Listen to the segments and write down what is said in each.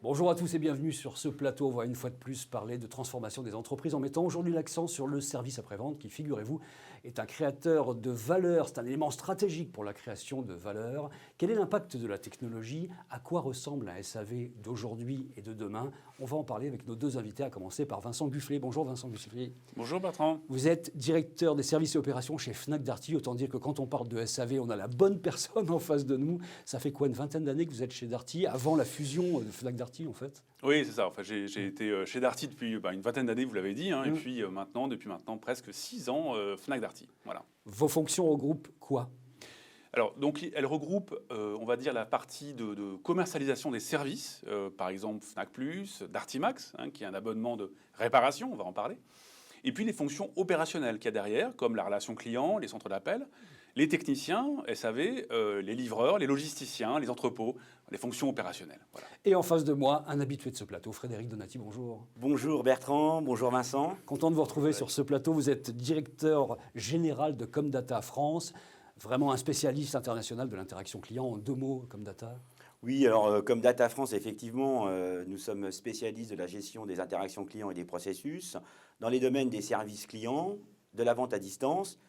Bonjour à tous et bienvenue sur ce plateau. On va une fois de plus parler de transformation des entreprises en mettant aujourd'hui l'accent sur le service après-vente qui, figurez-vous, est un créateur de valeur. C'est un élément stratégique pour la création de valeur. Quel est l'impact de la technologie? À quoi ressemble un SAV d'aujourd'hui et de demain? On va en parler avec nos deux invités, à commencer par Vincent Bufflet. Bonjour Vincent Bufflet. Bonjour Bertrand. Vous êtes directeur des services et opérations chez Fnac Darty. Autant dire que quand on parle de SAV, on a la bonne personne en face de nous. Ça fait quoi, une vingtaine d'années que vous êtes chez Darty, avant la fusion de Fnac Darty en fait? Oui, c'est ça. Enfin, j'ai été chez Darty depuis une vingtaine d'années, vous l'avez dit, et puis depuis maintenant presque 6 ans, Fnac Darty. Voilà. Vos fonctions regroupent quoi? Alors, donc, elle regroupe, on va dire, la partie de commercialisation des services, par exemple Fnac Plus, Darty Max, qui est un abonnement de réparation, on va en parler. Et puis les fonctions opérationnelles qu'il y a derrière, comme la relation client, les centres d'appel, les techniciens, SAV, les livreurs, les logisticiens, les entrepôts, les fonctions opérationnelles. Voilà. Et en face de moi, un habitué de ce plateau, Frédéric Donati, bonjour. Bonjour Bertrand, bonjour Vincent. Content de vous retrouver sur ce plateau. Vous êtes directeur général de Comdata France, vraiment un spécialiste international de l'interaction client. En 2 mots, Comdata. Oui, alors Comdata France, effectivement, nous sommes spécialistes de la gestion des interactions clients et des processus dans les domaines des services clients, de la vente à distance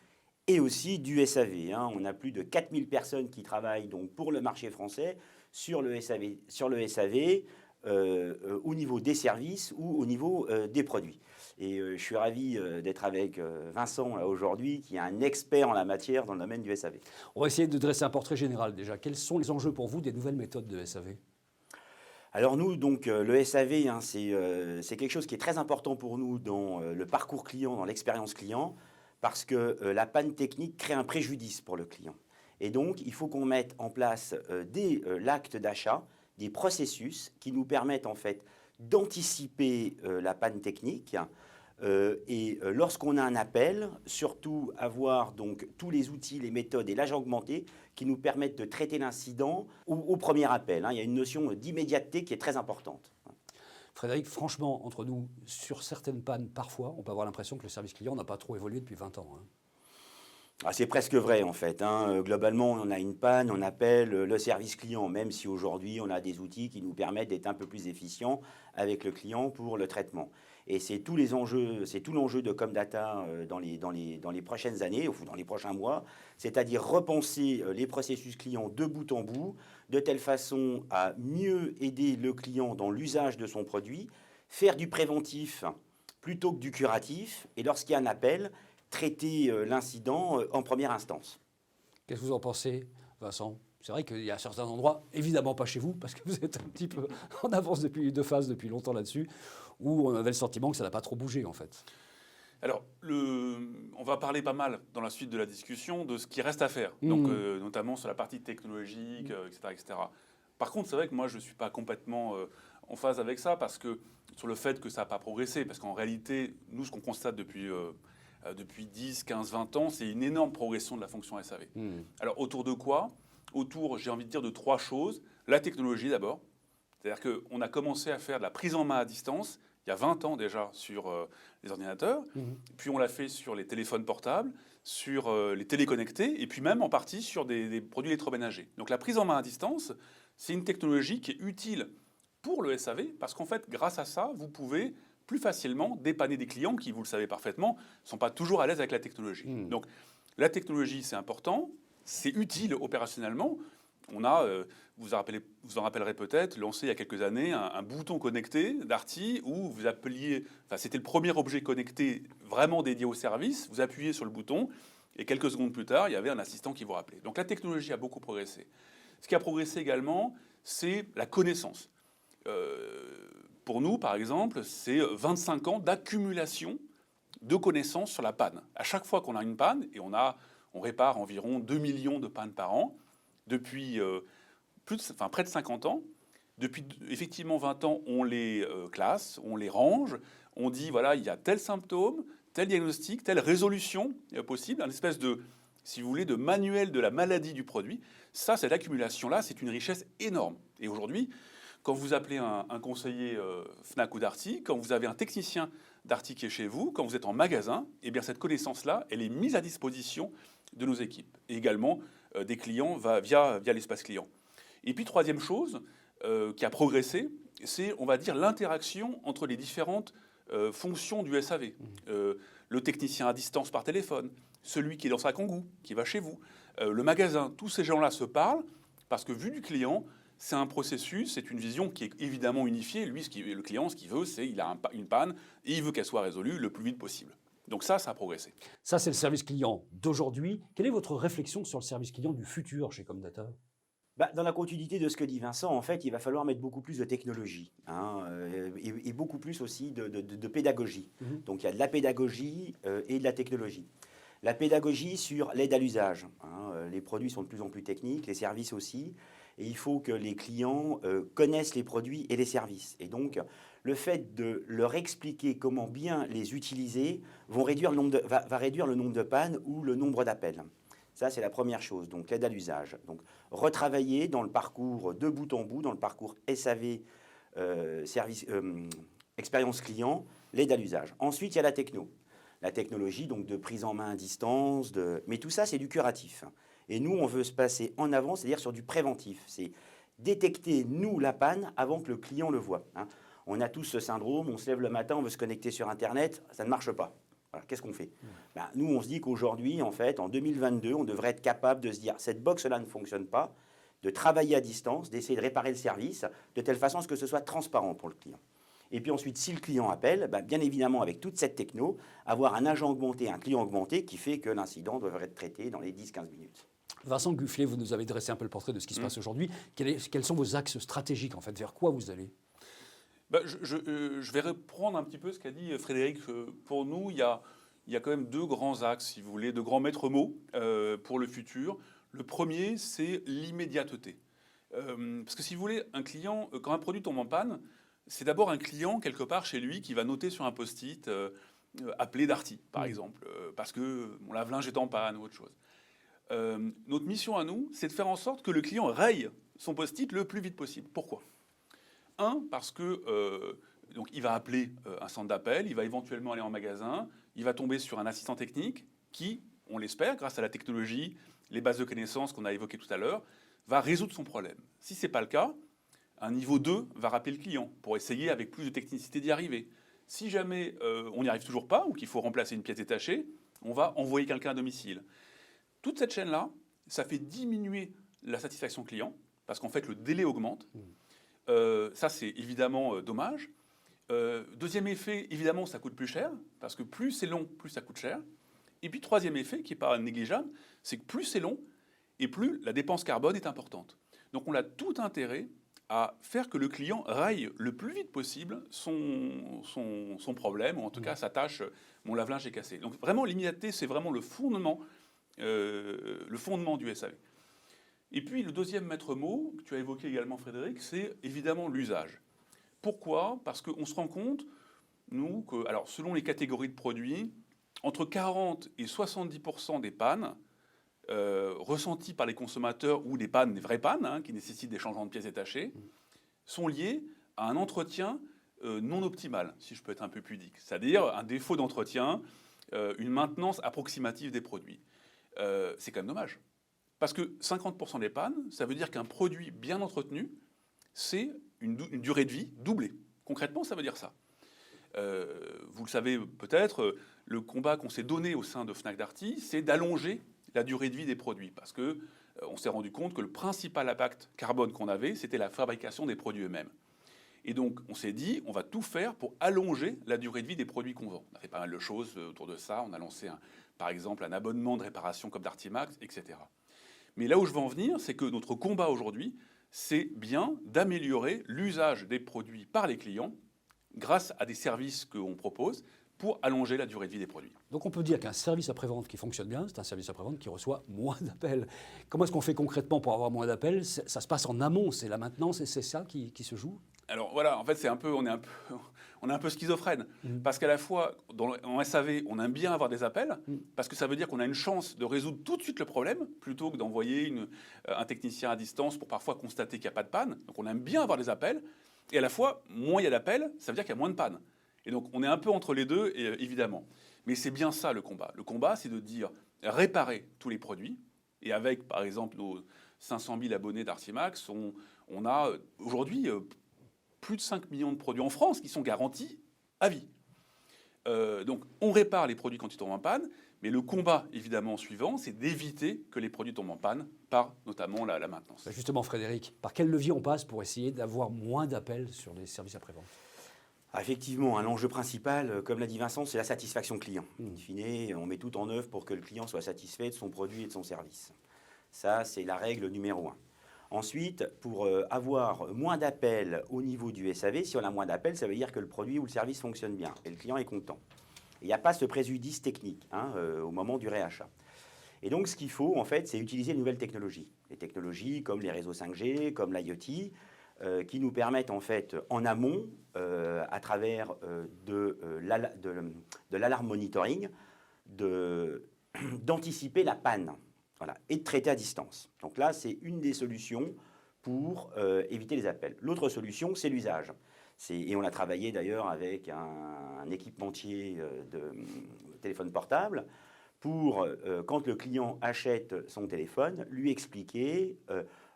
et aussi du SAV. On a plus de 4000 personnes qui travaillent donc pour le marché français sur le SAV au niveau des services ou au niveau des produits. Et je suis ravi d'être avec Vincent aujourd'hui, qui est un expert en la matière dans le domaine du SAV. On va essayer de dresser un portrait général déjà. Quels sont les enjeux pour vous des nouvelles méthodes de SAV? Alors nous, donc le SAV, c'est quelque chose qui est très important pour nous dans le parcours client, dans l'expérience client, parce que la panne technique crée un préjudice pour le client. Et donc, il faut qu'on mette en place dès l'acte d'achat des processus qui nous permettent en fait d'anticiper la panne technique et lorsqu'on a un appel, surtout avoir donc tous les outils, les méthodes et l'âge augmenté qui nous permettent de traiter l'incident au premier appel. Il y a une notion d'immédiateté qui est très importante. Frédéric, franchement, entre nous, sur certaines pannes, parfois, on peut avoir l'impression que le service client n'a pas trop évolué depuis 20 ans. C'est presque vrai en fait. Globalement, on a une panne, on appelle le service client, même si aujourd'hui on a des outils qui nous permettent d'être un peu plus efficients avec le client pour le traitement. Et c'est tout l'enjeu de Comdata dans les prochaines années, ou dans les prochains mois, c'est-à-dire repenser les processus clients de bout en bout, de telle façon à mieux aider le client dans l'usage de son produit, faire du préventif plutôt que du curatif, et lorsqu'il y a un appel, traiter l'incident en première instance. Qu'est-ce que vous en pensez, Vincent? C'est vrai qu'il y a certains endroits, évidemment pas chez vous, parce que vous êtes un petit peu en avance de phase depuis longtemps là-dessus, où on avait le sentiment que ça n'a pas trop bougé en fait. Alors, on va parler pas mal dans la suite de la discussion de ce qui reste à faire, donc notamment sur la partie technologique, etc. Par contre, c'est vrai que moi, je ne suis pas complètement en phase avec ça, parce que sur le fait que ça n'a pas progressé, parce qu'en réalité, nous, ce qu'on constate depuis 10, 15, 20 ans, c'est une énorme progression de la fonction SAV. Alors, autour de quoi? Autour, j'ai envie de dire, de 3 choses. La technologie d'abord. C'est-à-dire qu'on a commencé à faire de la prise en main à distance il y a 20 ans déjà sur les ordinateurs. Puis on l'a fait sur les téléphones portables, sur les téléconnectés, et puis même en partie sur des produits électroménagers. Donc la prise en main à distance, c'est une technologie qui est utile pour le SAV, parce qu'en fait, grâce à ça, vous pouvez plus facilement dépanner des clients qui, vous le savez parfaitement, ne sont pas toujours à l'aise avec la technologie. Donc la technologie, c'est important. C'est utile opérationnellement. On a, vous en rappellerez peut-être, lancé il y a quelques années un bouton connecté Darty où vous appeliez, c'était le premier objet connecté vraiment dédié au service. Vous appuyez sur le bouton et quelques secondes plus tard, il y avait un assistant qui vous rappelait. Donc la technologie a beaucoup progressé. Ce qui a progressé également, c'est la connaissance. Pour nous, par exemple, c'est 25 ans d'accumulation de connaissances sur la panne. À chaque fois qu'on a une panne, et on répare environ 2 millions de pannes par an, depuis près de 50 ans. Depuis effectivement 20 ans, on les classe, on les range, on dit voilà, il y a tel symptôme, tel diagnostic, telle résolution possible, une espèce de, si vous voulez, de manuel de la maladie du produit. Ça, cette accumulation-là, c'est une richesse énorme. Et aujourd'hui, quand vous appelez un conseiller Fnac ou Darty, quand vous avez un technicien Darty qui est chez vous, quand vous êtes en magasin, eh bien cette connaissance-là, elle est mise à disposition de nos équipes. Et également des clients via l'espace client. Et puis troisième chose qui a progressé, c'est, on va dire, l'interaction entre les différentes fonctions du SAV. Le technicien à distance par téléphone, celui qui est dans sa Kangoo, qui va chez vous, le magasin, tous ces gens-là se parlent parce que vu du client, c'est un processus, c'est une vision qui est évidemment unifiée. Lui, le client, ce qu'il veut, c'est il a une panne et il veut qu'elle soit résolue le plus vite possible. Donc ça a progressé. Ça, c'est le service client d'aujourd'hui. Quelle est votre réflexion sur le service client du futur chez Comdata ? Dans la continuité de ce que dit Vincent, en fait, il va falloir mettre beaucoup plus de technologie et beaucoup plus aussi de pédagogie. Donc il y a de la pédagogie et de la technologie. La pédagogie sur l'aide à l'usage. Les produits sont de plus en plus techniques, les services aussi. Et il faut que les clients connaissent les produits et les services. Et donc, le fait de leur expliquer comment bien les utiliser va réduire le nombre de pannes ou le nombre d'appels. Ça, c'est la première chose, donc l'aide à l'usage. Donc, retravailler dans le parcours de bout en bout, dans le parcours SAV, expérience client, l'aide à l'usage. Ensuite, il y a la techno. La technologie, donc de prise en main à distance. Mais tout ça, c'est du curatif. Et nous, on veut se passer en avant, c'est-à-dire sur du préventif. C'est détecter, nous, la panne avant que le client le voie. On a tous ce syndrome, on se lève le matin, on veut se connecter sur Internet, ça ne marche pas. Alors, qu'est-ce qu'on fait ? Nous, on se dit qu'aujourd'hui, en fait, en 2022, on devrait être capable de se dire cette box-là ne fonctionne pas, de travailler à distance, d'essayer de réparer le service, de telle façon à ce que ce soit transparent pour le client. Et puis ensuite, si le client appelle, bien évidemment, avec toute cette techno, avoir un agent augmenté, un client augmenté qui fait que l'incident devrait être traité dans les 10-15 minutes. Vincent Gufflet, vous nous avez dressé un peu le portrait de ce qui se passe aujourd'hui. Quels sont vos axes stratégiques, en fait ? Vers quoi vous allez ? Je vais reprendre un petit peu ce qu'a dit Frédéric. Pour nous, il y a quand même deux grands axes, si vous voulez, de grands maîtres mots pour le futur. Le premier, c'est l'immédiateté. Parce que si vous voulez, un client, quand un produit tombe en panne, c'est d'abord un client, quelque part chez lui, qui va noter sur un post-it appelé Darty, par exemple, parce que mon lave-linge est en panne ou autre chose. Notre mission à nous, c'est de faire en sorte que le client raye son post-it le plus vite possible. Pourquoi ? Parce que donc il va appeler un centre d'appel, il va éventuellement aller en magasin, il va tomber sur un assistant technique qui, on l'espère, grâce à la technologie, les bases de connaissances qu'on a évoquées tout à l'heure, va résoudre son problème. Si ce n'est pas le cas, un niveau 2 va rappeler le client pour essayer avec plus de technicité d'y arriver. Si jamais on n'y arrive toujours pas ou qu'il faut remplacer une pièce détachée, on va envoyer quelqu'un à domicile. Toute cette chaîne-là, ça fait diminuer la satisfaction client parce qu'en fait, le délai augmente. Ça, c'est évidemment dommage. Deuxième effet, évidemment, ça coûte plus cher, parce que plus c'est long, plus ça coûte cher. Et puis, troisième effet, qui n'est pas négligeable, c'est que plus c'est long, et plus la dépense carbone est importante. Donc, on a tout intérêt à faire que le client raye le plus vite possible son problème, ou en tout cas sa tâche, mon lave-linge est cassé. Donc, vraiment, l'immédiateté, c'est vraiment le fondement du SAV. Et puis, le deuxième maître mot, que tu as évoqué également, Frédéric, c'est évidemment l'usage. Pourquoi ? Parce qu'on se rend compte, nous, que, alors, selon les catégories de produits, entre 40 et 70% des pannes ressenties par les consommateurs, ou des pannes, des vraies pannes, qui nécessitent des changements de pièces détachées, sont liées à un entretien non optimal, si je peux être un peu pudique. C'est-à-dire un défaut d'entretien, une maintenance approximative des produits. C'est quand même dommage. Parce que 50% des pannes, ça veut dire qu'un produit bien entretenu, c'est une durée de vie doublée. Concrètement, ça veut dire ça. Vous le savez peut-être, le combat qu'on s'est donné au sein de Fnac Darty, c'est d'allonger la durée de vie des produits. Parce qu'on s'est rendu compte que le principal impact carbone qu'on avait, c'était la fabrication des produits eux-mêmes. Et donc, on s'est dit, on va tout faire pour allonger la durée de vie des produits qu'on vend. On a fait pas mal de choses autour de ça. On a lancé, par exemple, un abonnement de réparation comme Darty Max, etc. Mais là où je veux en venir, c'est que notre combat aujourd'hui, c'est bien d'améliorer l'usage des produits par les clients grâce à des services qu'on propose pour allonger la durée de vie des produits. Donc on peut dire qu'un service après-vente qui fonctionne bien, c'est un service après-vente qui reçoit moins d'appels. Comment est-ce qu'on fait concrètement pour avoir moins d'appels ? Ça se passe en amont, c'est la maintenance et c'est ça qui se joue ? Alors voilà, en fait, on est un peu schizophrène. Parce qu'à la fois, en SAV, on aime bien avoir des appels, parce que ça veut dire qu'on a une chance de résoudre tout de suite le problème, plutôt que d'envoyer un technicien à distance pour parfois constater qu'il n'y a pas de panne. Donc on aime bien avoir des appels. Et à la fois, moins il y a d'appels, ça veut dire qu'il y a moins de panne. Et donc on est un peu entre les deux, évidemment. Mais c'est bien ça le combat. Le combat, c'est de dire réparer tous les produits. Et avec, par exemple, nos 500 000 abonnés d'Darty Max, on a aujourd'hui plus de 5 millions de produits en France qui sont garantis à vie. Donc, on répare les produits quand ils tombent en panne, mais le combat, évidemment, suivant, c'est d'éviter que les produits tombent en panne par, notamment, la maintenance. Justement, Frédéric, par quel levier on passe pour essayer d'avoir moins d'appels sur les services après-vente ? Effectivement, l'enjeu principal, comme l'a dit Vincent, c'est la satisfaction client. In fine, on met tout en œuvre pour que le client soit satisfait de son produit et de son service. Ça, c'est la règle numéro 1. Ensuite, pour avoir moins d'appels au niveau du SAV, si on a moins d'appels, ça veut dire que le produit ou le service fonctionne bien et le client est content. Il n'y a pas ce préjudice technique au moment du réachat. Et donc, ce qu'il faut, en fait, c'est utiliser de nouvelles technologies. Les technologies comme les réseaux 5G, comme l'IoT, qui nous permettent, en fait, en amont, à travers de l'alarme monitoring, d'anticiper la panne. Voilà, et de traiter à distance. Donc là, c'est une des solutions pour éviter les appels. L'autre solution, c'est l'usage. Et on a travaillé d'ailleurs avec un équipementier de téléphone portable pour, quand le client achète son téléphone, lui expliquer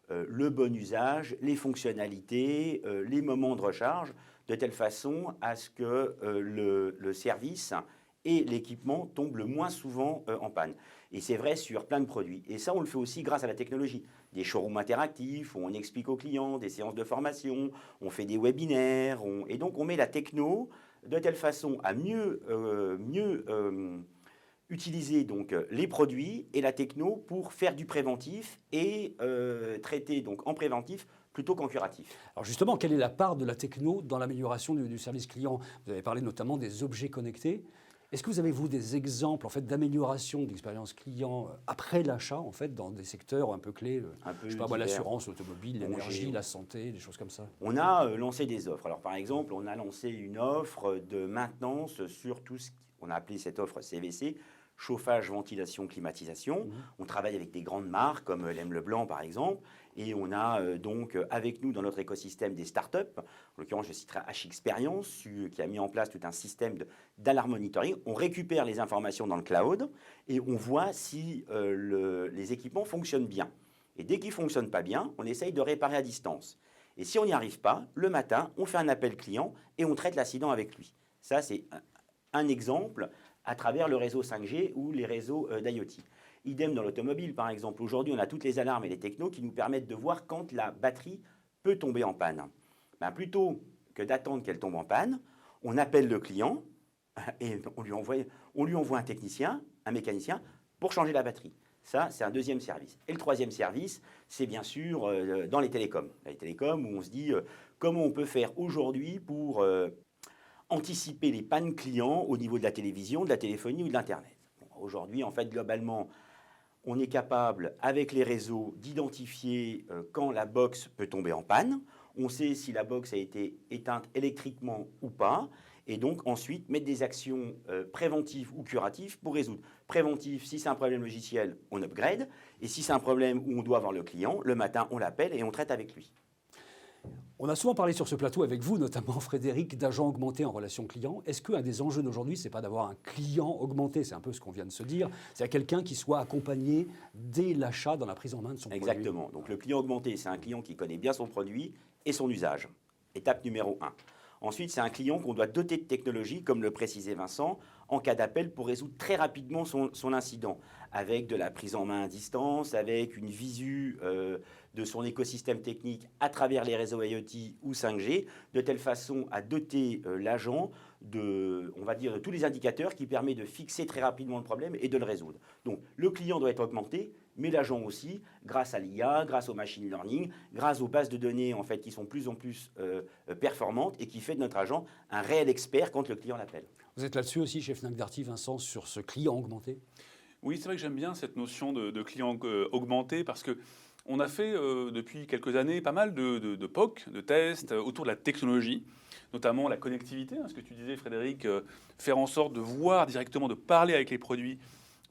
le bon usage, les fonctionnalités, les moments de recharge, de telle façon à ce que le service et l'équipement tombent le moins souvent en panne. Et c'est vrai sur plein de produits. Et ça, on le fait aussi grâce à la technologie. Des showrooms interactifs où on explique aux clients, des séances de formation, on fait des webinaires. Et donc, on met la techno de telle façon à mieux utiliser donc, les produits et la techno pour faire du préventif et traiter donc, en préventif plutôt qu'en curatif. Alors justement, quelle est la part de la techno dans l'amélioration du service client ? Vous avez parlé notamment des objets connectés. Est-ce que vous avez, vous, des exemples en fait, d'amélioration de l'expérience client après l'achat, en fait, dans des secteurs un peu clés, je sais pas, l'assurance, l'automobile, l'énergie, la santé, des choses comme ça? On a lancé des offres. Alors, par exemple, on a lancé une offre de maintenance sur tout ce qu'on a appelé cette offre CVC, chauffage, ventilation, climatisation. On travaille avec des grandes marques comme L'M Leblanc, par exemple. Et on a donc avec nous dans notre écosystème des startups. En l'occurrence, je citerai H-Experience qui a mis en place tout un système d'alarme monitoring. On récupère les informations dans le cloud et on voit si les équipements fonctionnent bien. Et dès qu'ils ne fonctionnent pas bien, on essaye de réparer à distance. Et si on n'y arrive pas, le matin, on fait un appel client et on traite l'incident avec lui. Ça, c'est un exemple à travers le réseau 5G ou les réseaux d'IoT. Idem dans l'automobile, par exemple. Aujourd'hui, on a toutes les alarmes et les technos qui nous permettent de voir quand la batterie peut tomber en panne. Ben, plutôt que d'attendre qu'elle tombe en panne, on appelle le client et on lui envoie un technicien, un mécanicien, pour changer la batterie. Ça, c'est un deuxième service. Et le troisième service, c'est bien sûr dans les télécoms. Les télécoms où on se dit comment on peut faire aujourd'hui pour anticiper les pannes clients au niveau de la télévision, de la téléphonie ou de l'Internet. Bon, aujourd'hui, en fait, globalement, on est capable, avec les réseaux, d'identifier quand la box peut tomber en panne. On sait si la box a été éteinte électriquement ou pas. Et donc, ensuite, mettre des actions préventives ou curatives pour résoudre. Préventif, si c'est un problème logiciel, on upgrade. Et si c'est un problème où on doit voir le client, le matin, on l'appelle et on traite avec lui. On a souvent parlé sur ce plateau avec vous, notamment Frédéric, d'agents augmentés en relation client. Est-ce qu'un des enjeux d'aujourd'hui, ce n'est pas d'avoir un client augmenté? C'est un peu ce qu'on vient de se dire. C'est quelqu'un qui soit accompagné dès l'achat dans la prise en main de son produit. Exactement. Donc le client augmenté, c'est un client qui connaît bien son produit et son usage. Étape numéro 1. Ensuite, c'est un client qu'on doit doter de technologie, comme le précisait Vincent, en cas d'appel pour résoudre très rapidement son incident, avec de la prise en main à distance, avec une visu de son écosystème technique à travers les réseaux IoT ou 5G, de telle façon à doter l'agent de tous les indicateurs qui permettent de fixer très rapidement le problème et de le résoudre. Donc, le client doit être augmenté, mais l'agent aussi, grâce à l'IA, grâce au machine learning, grâce aux bases de données en fait, qui sont de plus en plus performantes et qui fait de notre agent un réel expert quand le client l'appelle. Vous êtes là-dessus aussi chez Fnac Darty, Vincent, sur ce client augmenté? Oui, c'est vrai que j'aime bien cette notion de client augmenté parce que on a fait depuis quelques années pas mal de POC, de tests autour de la technologie, notamment la connectivité, ce que tu disais Frédéric, faire en sorte de voir directement, de parler avec les produits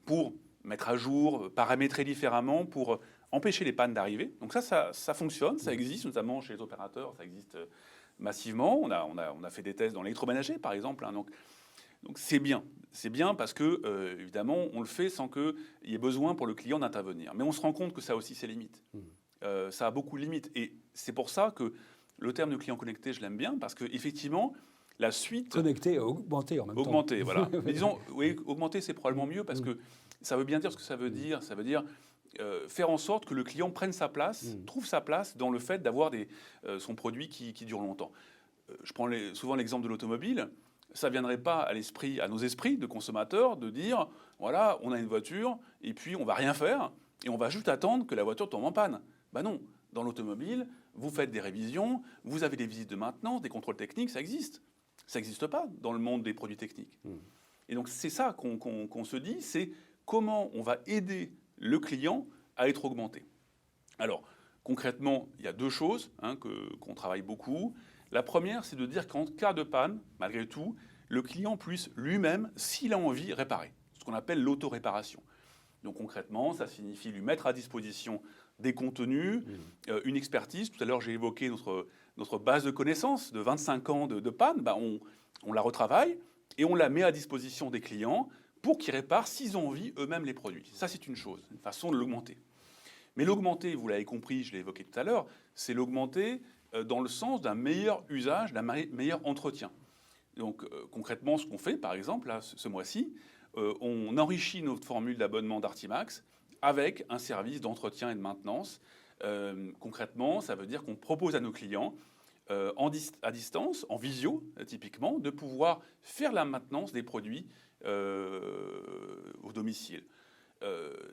pour mettre à jour, paramétrer différemment, pour empêcher les pannes d'arriver. Donc ça fonctionne, ça existe, notamment chez les opérateurs, ça existe massivement. On a fait des tests dans l'électroménager, par exemple. Donc c'est bien. C'est bien parce que, évidemment, on le fait sans qu'il y ait besoin pour le client d'intervenir. Mais on se rend compte que ça a aussi ses limites. Ça a beaucoup de limites. Et c'est pour ça que le terme de client connecté, je l'aime bien parce qu'effectivement, la suite... Connecté et augmenté en même temps. Augmenté, voilà. Mais disons, oui, augmenté, c'est probablement mieux parce que ça veut bien dire ce que ça veut dire. Ça veut dire faire en sorte que le client prenne sa place, trouve sa place dans le fait d'avoir son produit qui dure longtemps. Je prends souvent l'exemple de l'automobile. Ça ne viendrait pas à nos esprits de consommateurs de dire, voilà, on a une voiture et puis on ne va rien faire et on va juste attendre que la voiture tombe en panne. Ben non, dans l'automobile, vous faites des révisions, vous avez des visites de maintenance, des contrôles techniques, ça existe. Ça n'existe pas dans le monde des produits techniques. Et donc c'est ça qu'on se dit, c'est comment on va aider le client à être augmenté. Alors concrètement, il y a deux choses qu'on travaille beaucoup. La première, c'est de dire qu'en cas de panne, malgré tout, le client puisse lui-même, s'il a envie, réparer. Ce qu'on appelle l'auto-réparation. Donc concrètement, ça signifie lui mettre à disposition des contenus, une expertise. Tout à l'heure, j'ai évoqué notre base de connaissances de 25 ans de panne. On la retravaille et on la met à disposition des clients pour qu'ils réparent, s'ils ont envie, eux-mêmes les produits. Ça, c'est une chose, une façon de l'augmenter. Mais l'augmenter, vous l'avez compris, je l'ai évoqué tout à l'heure, c'est l'augmenter dans le sens d'un meilleur usage, d'un meilleur entretien. Donc concrètement, ce qu'on fait, par exemple, là, ce mois-ci, on enrichit notre formule d'abonnement d'Artimax avec un service d'entretien et de maintenance. Concrètement, ça veut dire qu'on propose à nos clients, à distance, en visio typiquement, de pouvoir faire la maintenance des produits au domicile.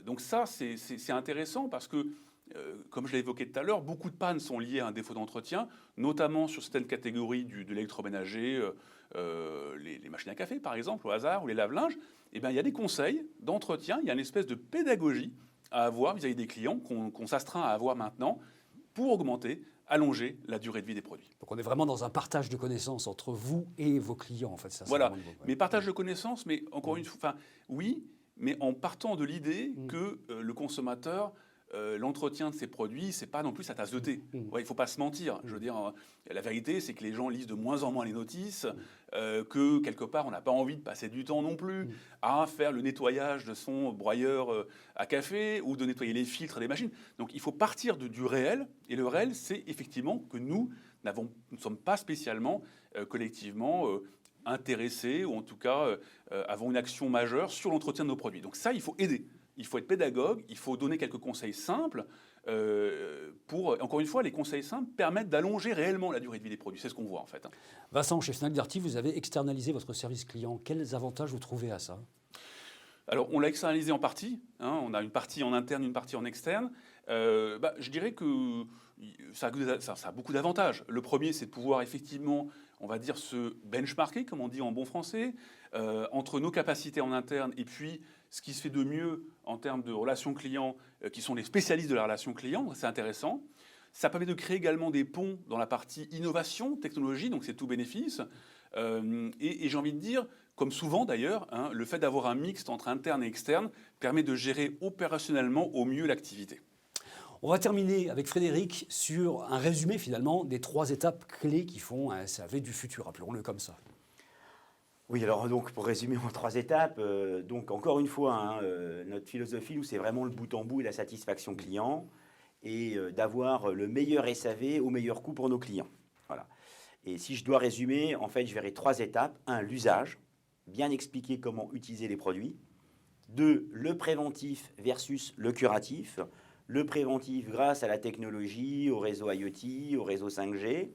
Donc ça, c'est intéressant parce que, comme je l'ai évoqué tout à l'heure, beaucoup de pannes sont liées à un défaut d'entretien, notamment sur certaines catégories de l'électroménager, les machines à café par exemple, au hasard, ou les lave-linges. Eh bien, il y a des conseils d'entretien, il y a une espèce de pédagogie à avoir vis-à-vis des clients qu'on s'astreint à avoir maintenant pour augmenter, allonger la durée de vie des produits. Donc on est vraiment dans un partage de connaissances entre vous et vos clients, en fait. Ça, voilà, ouais. Mais partage de connaissances, mais encore une fois, oui, mais en partant de l'idée que le consommateur, l'entretien de ses produits, c'est pas non plus sa tasse de thé. Ouais, il faut pas se mentir. Je veux dire, la vérité, c'est que les gens lisent de moins en moins les notices, que quelque part, on n'a pas envie de passer du temps non plus à faire le nettoyage de son broyeur à café ou de nettoyer les filtres des machines. Donc, il faut partir du réel. Et le réel, c'est effectivement que nous ne sommes pas spécialement collectivement intéressés ou en tout cas avons une action majeure sur l'entretien de nos produits. Donc ça, il faut aider. Il faut être pédagogue, il faut donner quelques conseils simples pour, encore une fois, les conseils simples permettent d'allonger réellement la durée de vie des produits. C'est ce qu'on voit en fait. Vincent, chez Fnac Darty, vous avez externalisé votre service client. Quels avantages vous trouvez à ça ? Alors, on l'a externalisé en partie. On a une partie en interne, une partie en externe. Je dirais que ça a beaucoup d'avantages. Le premier, c'est de pouvoir effectivement, on va dire, se benchmarker, comme on dit en bon français, entre nos capacités en interne et puis ce qui se fait de mieux en termes de relations clients, qui sont les spécialistes de la relation client. C'est intéressant. Ça permet de créer également des ponts dans la partie innovation, technologie, donc c'est tout bénéfice. Et j'ai envie de dire, comme souvent d'ailleurs, le fait d'avoir un mixte entre interne et externe permet de gérer opérationnellement au mieux l'activité. On va terminer avec Frédéric sur un résumé finalement des 3 étapes clés qui font un SAV du futur, appelons-le comme ça. Oui, alors donc pour résumer en 3 étapes, donc encore une fois, notre philosophie, nous, c'est vraiment le bout en bout et la satisfaction client et d'avoir le meilleur SAV au meilleur coût pour nos clients. Voilà. Et si je dois résumer, en fait, je verrai 3 étapes. 1, l'usage, bien expliquer comment utiliser les produits. 2, le préventif versus le curatif. Le préventif grâce à la technologie, au réseau IoT, au réseau 5G.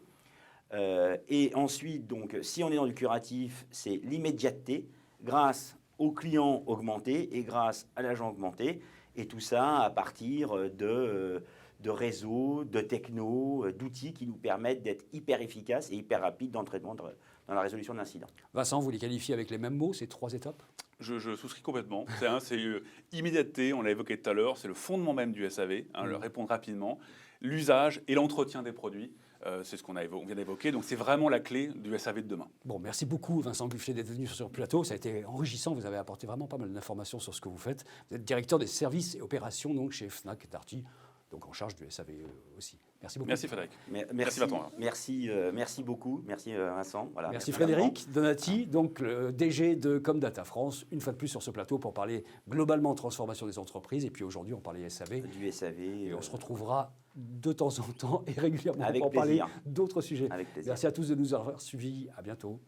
Et ensuite, donc, si on est dans du curatif, c'est l'immédiateté grâce au client augmenté et grâce à l'agent augmenté. Et tout ça à partir de réseaux, de techno, d'outils qui nous permettent d'être hyper efficaces et hyper rapides dans le traitement, dans la résolution d'incidents. Vincent, vous les qualifiez avec les mêmes mots, ces 3 étapes ? Je souscris complètement. C'est immédiateté, on l'a évoqué tout à l'heure, c'est le fondement même du SAV, le répondre rapidement. L'usage et l'entretien des produits, c'est ce qu'on vient d'évoquer. Donc c'est vraiment la clé du SAV de demain. Bon, merci beaucoup Vincent Buffet d'être venu sur ce plateau. Ça a été enrichissant, vous avez apporté vraiment pas mal d'informations sur ce que vous faites. Vous êtes directeur des services et opérations donc, chez Fnac Darty. donc en charge du SAV aussi. Merci beaucoup. Merci Frédéric. Merci Bertrand. Merci beaucoup. Merci Vincent. Voilà, merci Frédéric Donati, donc le DG de Comdata France, une fois de plus sur ce plateau pour parler globalement transformation des entreprises. Et puis aujourd'hui, on parlait SAV. Du SAV. Et on se retrouvera de temps en temps et régulièrement avec pour plaisir. parler d'autres sujets. Avec plaisir. Merci à tous de nous avoir suivis. À bientôt.